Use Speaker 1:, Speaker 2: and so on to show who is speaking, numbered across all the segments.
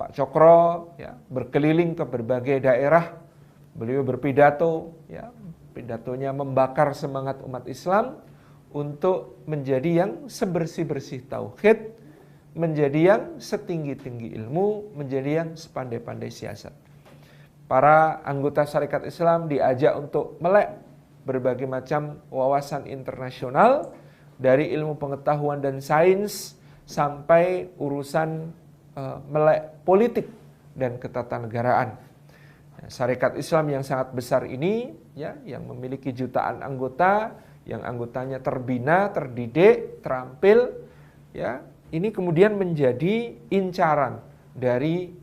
Speaker 1: Pak Cokro ya, berkeliling ke berbagai daerah, beliau berpidato, ya, pidatonya membakar semangat umat Islam untuk menjadi yang sebersih-bersih tauhid, menjadi yang setinggi-tinggi ilmu, menjadi yang sepandai-pandai siasat. Para anggota Sarekat Islam diajak untuk melek berbagai macam wawasan internasional, dari ilmu pengetahuan dan sains sampai urusan melek politik dan ketatanegaraan. Sarekat Islam yang sangat besar ini, ya, yang memiliki jutaan anggota, yang anggotanya terbina, terdidik, terampil, ya, ini kemudian menjadi incaran dari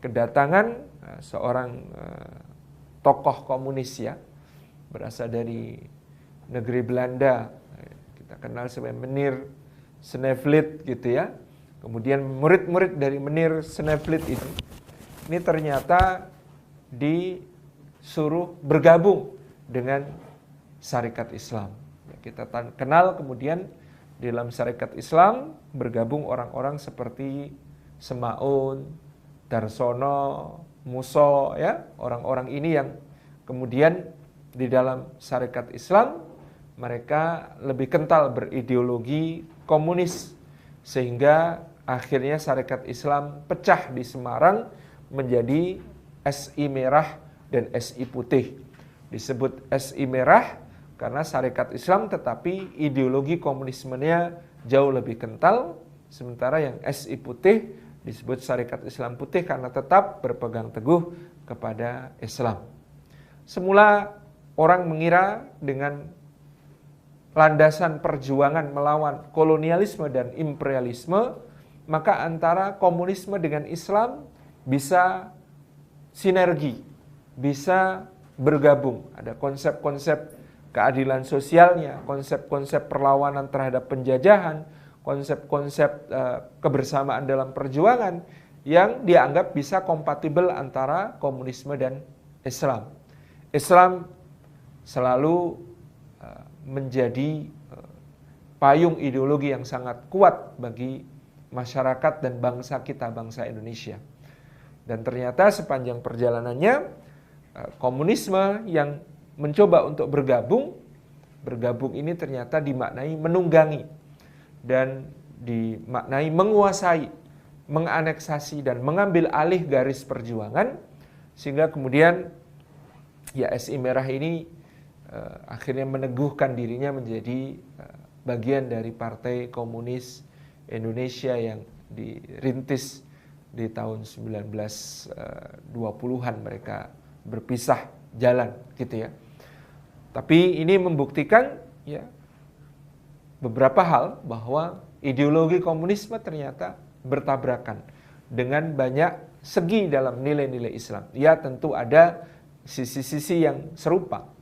Speaker 1: kedatangan seorang tokoh komunis, ya, berasal dari negeri Belanda, kita kenal sebagai Meneer Sneevliet gitu ya. Kemudian murid-murid dari Meneer Sneevliet ini ternyata disuruh bergabung dengan Sarekat Islam. Kita kenal kemudian di dalam Sarekat Islam bergabung orang-orang seperti Semaun, Darsono, Muso, ya, orang-orang ini yang kemudian di dalam Sarekat Islam mereka lebih kental berideologi komunis, sehingga akhirnya Sarekat Islam pecah di Semarang menjadi SI Merah dan SI Putih. Disebut SI Merah karena Sarekat Islam tetapi ideologi komunismenya jauh lebih kental, sementara yang SI Putih disebut Sarekat Islam Putih karena tetap berpegang teguh kepada Islam. Semula orang mengira dengan landasan perjuangan melawan kolonialisme dan imperialisme, maka antara komunisme dengan Islam bisa sinergi, bisa bergabung. Ada konsep-konsep keadilan sosialnya, konsep-konsep perlawanan terhadap penjajahan, konsep-konsep kebersamaan dalam perjuangan yang dianggap bisa kompatibel antara komunisme dan Islam. Islam selalu menjadi payung ideologi yang sangat kuat bagi masyarakat dan bangsa kita, bangsa Indonesia. Dan ternyata sepanjang perjalanannya komunisme yang mencoba untuk bergabung ini ternyata dimaknai menunggangi dan dimaknai menguasai, menganeksasi dan mengambil alih garis perjuangan, sehingga kemudian ya SI Merah ini akhirnya meneguhkan dirinya menjadi bagian dari Partai Komunis Indonesia yang dirintis di tahun 1920-an. Mereka berpisah jalan gitu ya. Tapi ini membuktikan ya beberapa hal bahwa ideologi komunisme ternyata bertabrakan dengan banyak segi dalam nilai-nilai Islam. Ya tentu ada sisi-sisi yang serupa,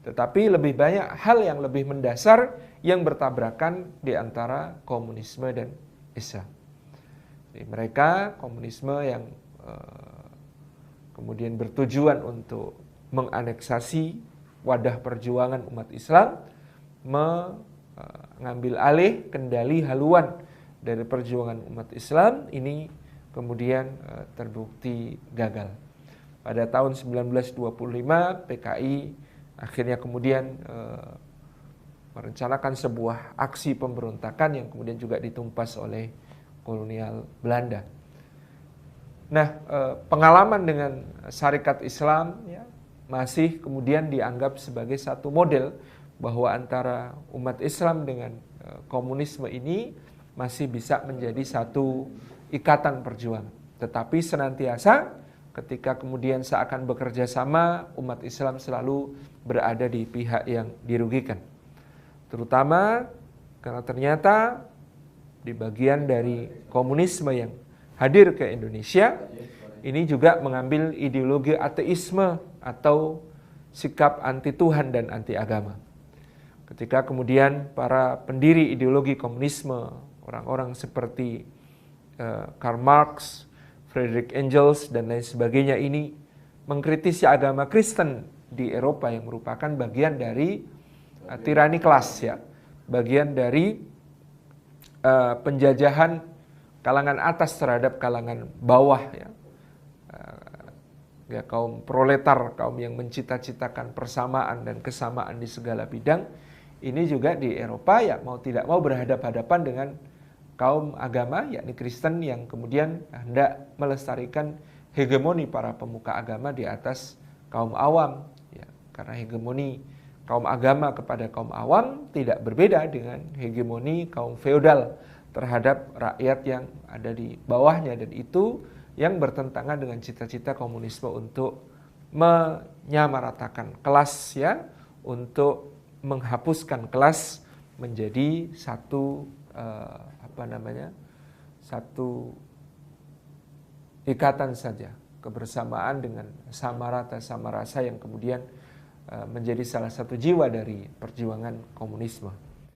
Speaker 1: tetapi lebih banyak hal yang lebih mendasar yang bertabrakan di antara komunisme dan Islam. Jadi mereka komunisme yang kemudian bertujuan untuk menganeksasi wadah perjuangan umat Islam, mengambil alih kendali haluan dari perjuangan umat Islam, ini kemudian terbukti gagal. Pada tahun 1925 PKI akhirnya kemudian merencanakan sebuah aksi pemberontakan yang kemudian juga ditumpas oleh kolonial Belanda. Nah, pengalaman dengan Sarekat Islam ya, masih kemudian dianggap sebagai satu model bahwa antara umat Islam dengan komunisme ini masih bisa menjadi satu ikatan perjuangan. Tetapi senantiasa ketika kemudian seakan bekerja sama, umat Islam selalu berada di pihak yang dirugikan. Terutama karena ternyata di bagian dari komunisme yang hadir ke Indonesia, ini juga mengambil ideologi ateisme atau sikap anti Tuhan dan anti agama. Ketika kemudian para pendiri ideologi komunisme, orang-orang seperti Karl Marx, Friedrich Engels, dan lain sebagainya ini mengkritisi agama Kristen di Eropa yang merupakan bagian dari tirani kelas, ya, bagian dari penjajahan kalangan atas terhadap kalangan bawah, ya. Ya, kaum proletar, kaum yang mencita-citakan persamaan dan kesamaan di segala bidang, ini juga di Eropa ya mau tidak mau berhadapan-hadapan dengan kaum agama, yakni Kristen, yang kemudian hendak melestarikan hegemoni para pemuka agama di atas kaum awam, ya. Karena hegemoni kaum agama kepada kaum awam tidak berbeda dengan hegemoni kaum feodal terhadap rakyat yang ada di bawahnya, dan itu yang bertentangan dengan cita-cita komunisme untuk menyamaratakan kelas, ya, untuk menghapuskan kelas menjadi satu satu ikatan saja, kebersamaan dengan sama rata sama rasa yang kemudian menjadi salah satu jiwa dari perjuangan komunisme.